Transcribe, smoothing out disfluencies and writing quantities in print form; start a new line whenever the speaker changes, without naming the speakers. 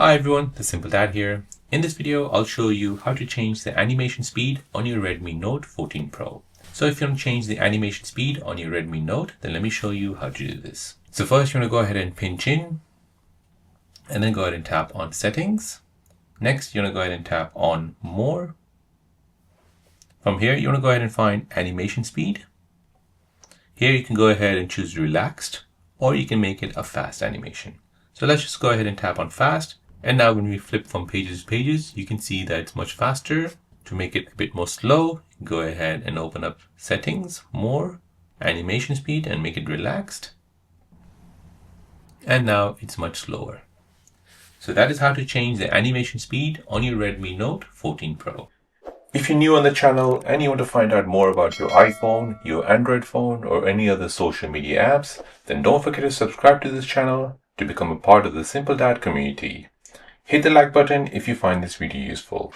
Hi everyone, the Simple Dad here. In this video, I'll show you how to change the animation speed on your Redmi Note 14 Pro. So if you want to change the animation speed on your Redmi Note, then let me show you how to do this. So first you want to go ahead and pinch in, and then go ahead and tap on Settings. Next, you want to go ahead and tap on More. From here, you want to go ahead and find Animation Speed. Here you can go ahead and choose Relaxed, or you can make it a fast animation. So let's just go ahead and tap on Fast. And now when we flip from pages to pages, you can see that it's much faster. To make it a bit more slow, go ahead and open up Settings, More, Animation Speed, and make it Relaxed. And now it's much slower. So that is how to change the animation speed on your Redmi Note 14 Pro. If you're new on the channel and you want to find out more about your iPhone, your Android phone, or any other social media apps, then don't forget to subscribe to this channel to become a part of the Simple Dad community. Hit the like button if you find this video useful.